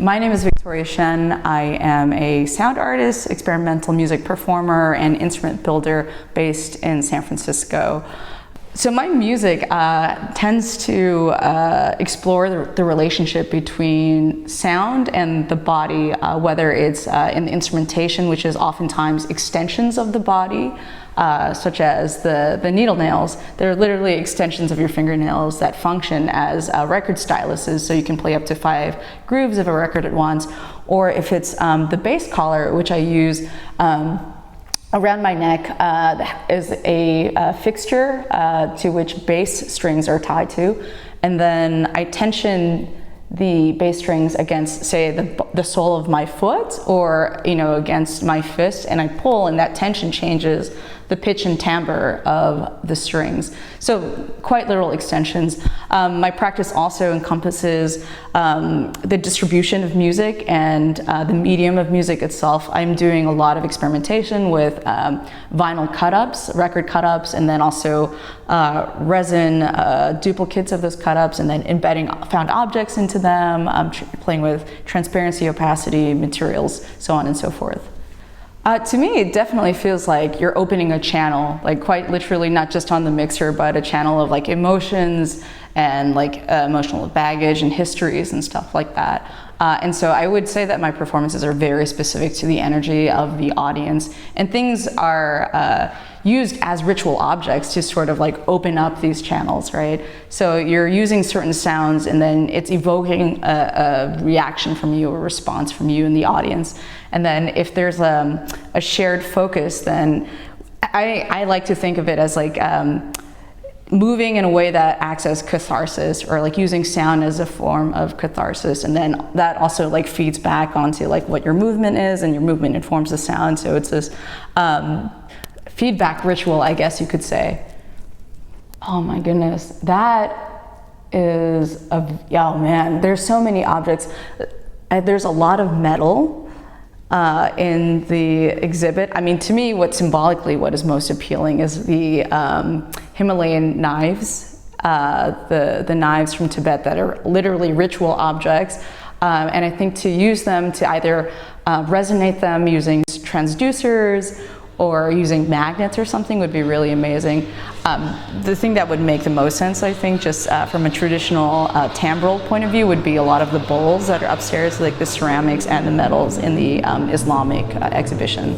My name is Victoria Shen. I am a sound artist, experimental music performer, and instrument builder based in San Francisco. So my music tends to explore the relationship between sound and the body, whether it's in the instrumentation, which is oftentimes extensions of the body, such as the needle nails. They're literally extensions of your fingernails that function as record styluses, so you can play up to 5 grooves of a record at once. Or if it's the bass collar, which I use around my neck, is a fixture to which bass strings are tied to, and then I tension the bass strings against, say, the sole of my foot, or against my fist, and I pull, and that tension changes the pitch and timbre of the strings. So quite literal extensions. My practice also encompasses the distribution of music and the medium of music itself. I'm doing a lot of experimentation with vinyl cut-ups, record cut-ups, and then also resin duplicates of those cut-ups, and then embedding found objects into them. I'm playing with transparency, opacity, materials, so on and so forth. To me, it definitely feels like you're opening a channel, like quite literally, not just on the mixer, but a channel of like emotions and like emotional baggage and histories and stuff like that. And so I would say that my performances are very specific to the energy of the audience, and things are used as ritual objects to sort of like open up these channels, right? So you're using certain sounds, and then it's evoking a reaction from you, a response from you and the audience. And then if there's a shared focus, then I like to think of it as like moving in a way that acts as catharsis, or like using sound as a form of catharsis, and then that also like feeds back onto like what your movement is, and your movement informs the sound. So it's this feedback ritual, I guess you could say. Oh my goodness, that is oh man, there's so many objects. There's a lot of metal in the exhibit. I mean, to me, what is most appealing is the Himalayan knives, the knives from Tibet that are literally ritual objects. And I think to use them, to either resonate them using transducers or using magnets or something, would be really amazing. The thing that would make the most sense, I think, just from a traditional timbral point of view, would be a lot of the bowls that are upstairs, like the ceramics and the metals in the Islamic exhibition.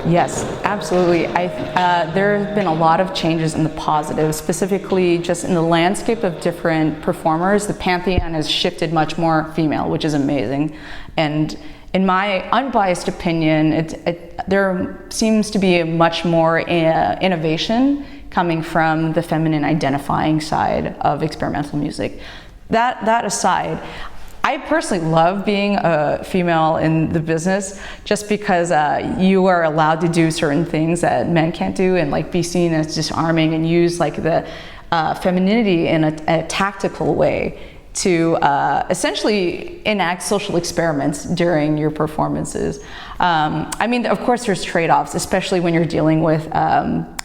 Yes, absolutely. There have been a lot of changes in the positive, specifically just in the landscape of different performers. The pantheon has shifted much more female, which is amazing. And in my unbiased opinion, there seems to be a much more innovation coming from the feminine identifying side of experimental music. That aside, I personally love being a female in the business just because you are allowed to do certain things that men can't do and like be seen as disarming and use like the femininity in a tactical way to essentially enact social experiments during your performances. I mean, of course there's trade-offs, especially when you're dealing with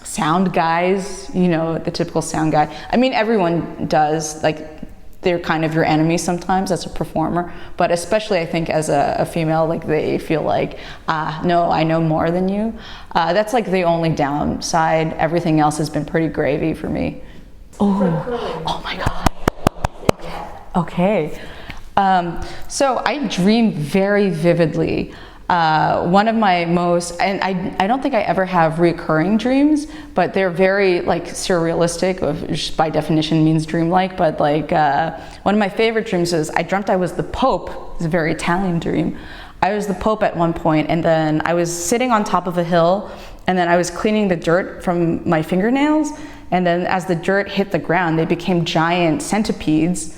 sound guys, you know, the typical sound guy. I mean, everyone does, like, they're kind of your enemy sometimes as a performer, but especially I think as a female, like they feel like, no, I know more than you. That's like the only downside. Everything else has been pretty gravy for me. Oh my God. Okay. So I dream very vividly. One of my most, and I don't think I ever have recurring dreams, but they're very like surrealistic, which by definition means dreamlike, but like one of my favorite dreams is I dreamt I was the Pope. It's a very Italian dream. I was the Pope at one point, and then I was sitting on top of a hill, and then I was cleaning the dirt from my fingernails, and then as the dirt hit the ground, they became giant centipedes.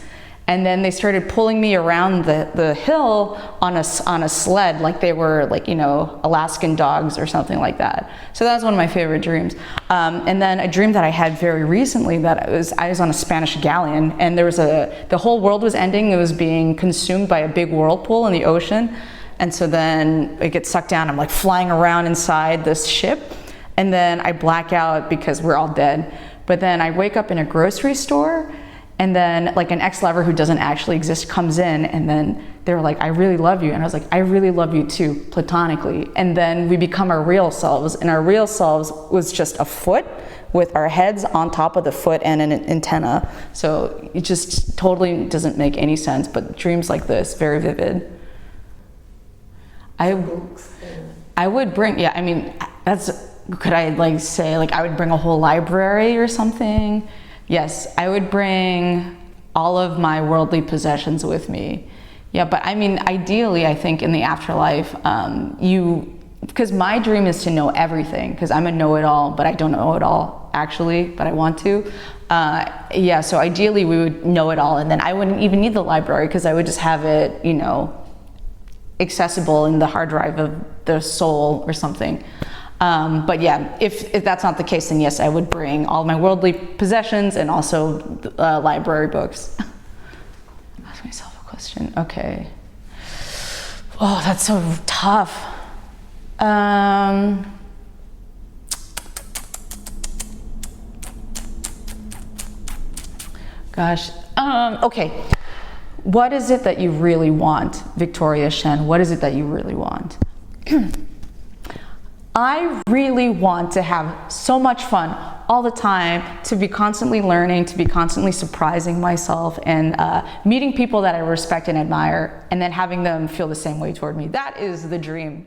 And then they started pulling me around the hill on a sled, like they were like, you know, Alaskan dogs or something like that. So that was one of my favorite dreams. And then a dream that I had very recently that I was on a Spanish galleon, and there was the whole world was ending. It was being consumed by a big whirlpool in the ocean. And so then it gets sucked down. I'm like flying around inside this ship, and then I black out because we're all dead. But then I wake up in a grocery store, and then like an ex-lover who doesn't actually exist comes in, and then they're like, I really love you. And I was like, I really love you too, platonically. And then we become our real selves, and our real selves was just a foot with our heads on top of the foot and an antenna. So it just totally doesn't make any sense, but dreams like this, very vivid. I would bring, yeah, I mean, could I like say, like I would bring a whole library or something? Yes, I would bring all of my worldly possessions with me. Yeah, but I mean, ideally, I think in the afterlife, because my dream is to know everything, because I'm a know-it-all, but I don't know it all actually, but I want to. Yeah, so ideally we would know it all, and then I wouldn't even need the library, because I would just have it, you know, accessible in the hard drive of the soul or something. But yeah, if that's not the case, then yes, I would bring all my worldly possessions and also library books. Ask myself a question. Okay. Oh, that's so tough. Gosh. Okay. What is it that you really want, Victoria Shen? What is it that you really want? I really want to have so much fun all the time, to be constantly learning, to be constantly surprising myself, and meeting people that I respect and admire, and then having them feel the same way toward me. That is the dream.